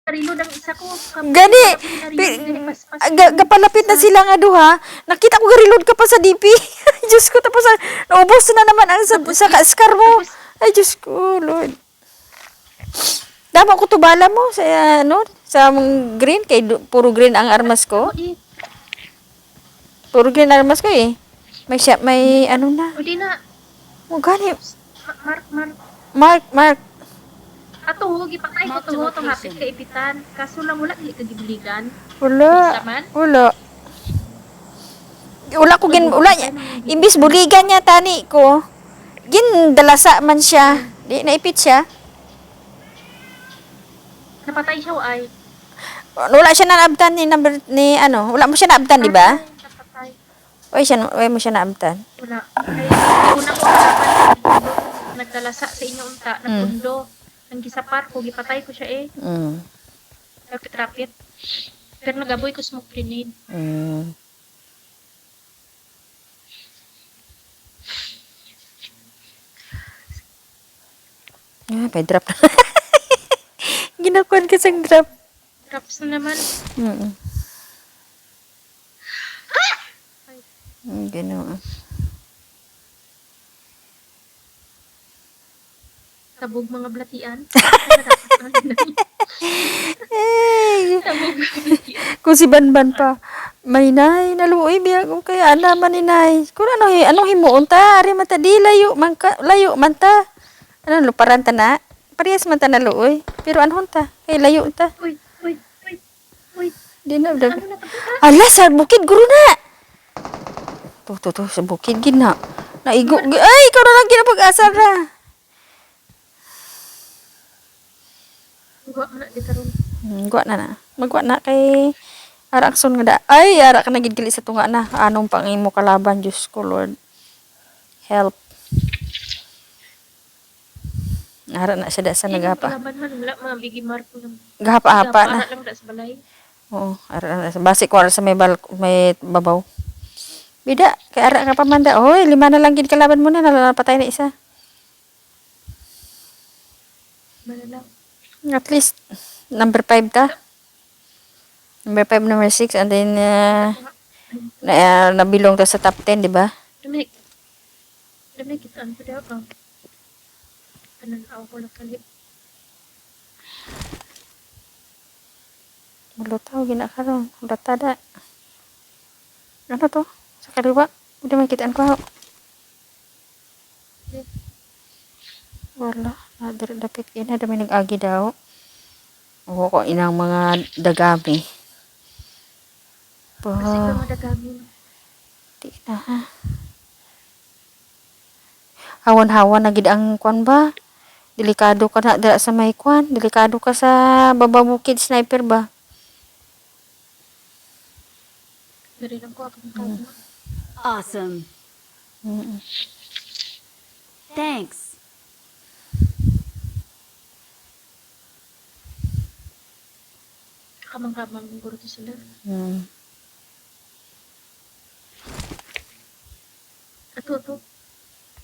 Reload ang isa ko. Gani, Wala ko gina-reload gani paspas ko. gapalapit na sila nga duha. Nakita ko reload ka pa sa DP. Diyos ko, tapos naubos na naman ang sa scar mo. Tapos, Ay, Diyos ko, Lord. Dapat ko tubala mo sa, sa green. Kay puro green ang armas ko. Puro green ang armas ko eh. May ano na. Pwede na. Oh, gani. Mark. Mark. Ato ho, gipatay ko to ho, itong hapit ka ipitan. Kaso lang wala, dili ka gibuligan. Wala. Isa man? Wala. Wala niya. Imbis buligan niya tani ko. Dalasa man siya. Di naipit siya. Napatay siya o ay? Wala siya naabtan wala mo siya naabtan, di ba? Napatay. Wala mo siya naabtan. Wala. Ay, una ko harapan, nagdalasa sa inyo unta, nagpundo. Nang gisapar ko, gipatay ko siya eh. Rapit-rapit. Pero nagaboy ko smoke grenade. May drop na. Ginakuan ka sang drop. Drops na naman. Ganoon. Tabog mga blatian. Kung si Banban pa, may nay, naluoy biya ko kaya ana man ni nay. Kung ano himuon ta, ari man ta di layo man ta. Ano luparan ta na? Parehas man ta naluoy. Pero anhon ta? Kay layo ta. Uy. Di na Ano na to? Ala sa bukid guru na. To sa bukid gina. Naigo. Ay, ikaw na lang ginapag-asar na. Gwa na ditaron. Gwa na. Magwa na kay arakson nga da. Ay, ara ka nagigili sa tunga na. Anong pang imo kalaban, Diyos ko, Lord. Help. Ara na siya da sa nagapa. Kalaban man, wala mga bigi marko lang. Gahapa-hapa na. Gahapa lang da sa balay. Oo, ara na. Basi ko ara sa may babaw. Bida, kay ara ka pamanda. Oy, 5 na lang gid kalaban mo na, nalalapatay na isa. Malalaw. At least, number 5 ta. Number 5, number 6, and then, nabilong ta sa top 10, di ba? Dominic, kita ano daw ka? Pananaw ko lang kalit. Mulutaw, ginakaroon. Ulatada. Ano to? Sa kaliwa? Hindi man kitaan ko. Wala. Nadari dapit ina. Dami nag-agi daw. Oo ko inang mga dagami. Kasi ka mga dagami. Di na ha. Hawan-hawan na gid ang kwan ba? Delikado ka na dala sa may kwan. Delikado ka sa bababukid sniper ba? Dari lang ko akong kagma. Awesome. Thanks. Kamang-kamang guro to sila. Ato.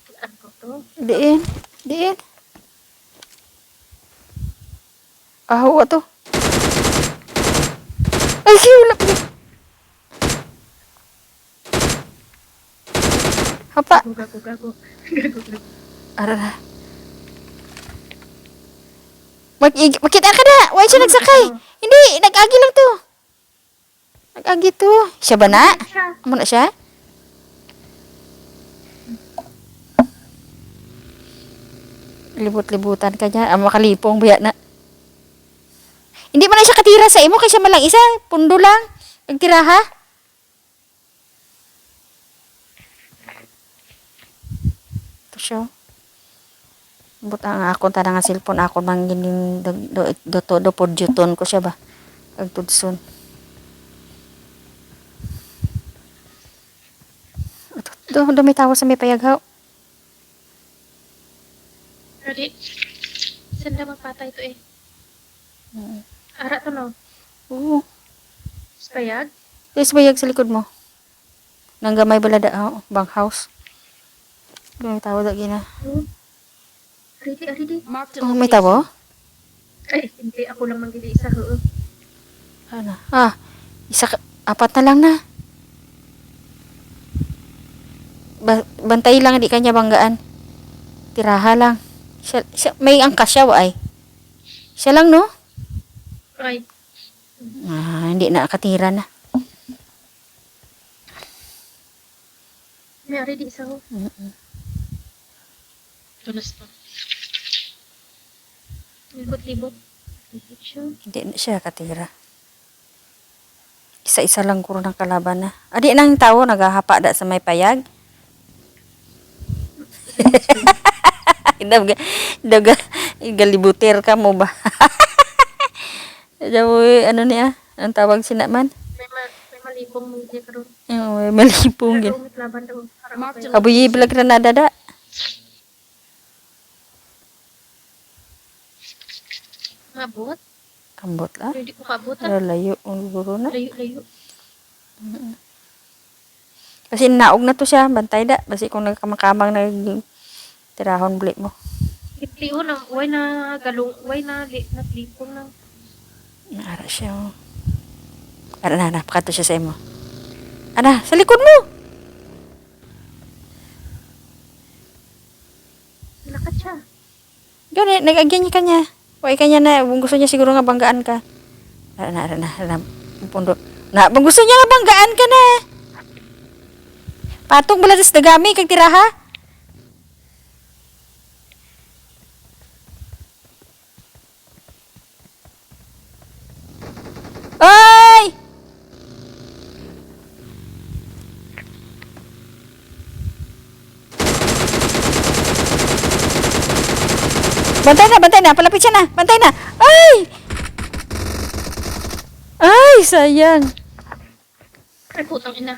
Kitaan ko to. Diin. Aho to. Ay, wala pa. Hapa. Gago. Arara. Makita ka na. Why siya nagsakay? Hindi, nag-agi lang to. Nag-agi to. Siya ba na? Amo na siya? Libot-libutan ka dyan. Makalipong biya na. Hindi man na siya katira sa imo kay siya malang isa. Pundo lang. Nagtira ha? Ito siya. Ang akong tanang nga cellphone ako mang gining do podjuton ko siya ba. Agtudson. Do may tawo sa may payaghaw. Ready? Sanda magpatay to eh. Ara to no? Oo. Spayag? Yes, bayag sa likod mo. Nanggamay balada, bank house. Do may tawo da gina. Ready. Marked a Oh, may location. tawo? Ay, hindi ako lang manggili isa ho. Ano? Apat na lang na. Bantay lang, di kanya banggaan. Tiraha lang. May angkas siya, ay. Siya lang, no? Ay, Hindi na nakatira na. may ari di isa ho. Tulos na. Libot-libot. Libot siya. Hindi na siya nakatira. Isa-isa lang kuro ng kalaban na. Adi nang tao, naghahapa da sa may payag. Daga, galibutir ka mo ba? Ano niya? Ang tawag sinaman? May malipong mo diya karon. May malipong Pero yun. umit laban daw. Para Mark mapay. Kabuyi bilag na nadada. Mabot? Kambot la. Hindi ko kabot. Layo, guro na. Layo-layo. Kasi naog na to siya, bantay da. Basi kung nagkamakamang tirahon balik mo. Itiyo na, way na galong, way na naglipong na. Ara siya. Oh. Ara na, pakato siya sa imo. Ana, sa likod mo! Lakat siya. Gani, nag-agyan niya kanya. Huwag kanya na, kung gusto niya siguro nga banggaan ka. Ara na, pundo. Kung gusto niya nga banggaan ka na. Patong bala sa dagami, kag tiraha. Oy! Bantay na, palapit siya na, bantay na. Ay! Ay, sayang. Ay, putang ina.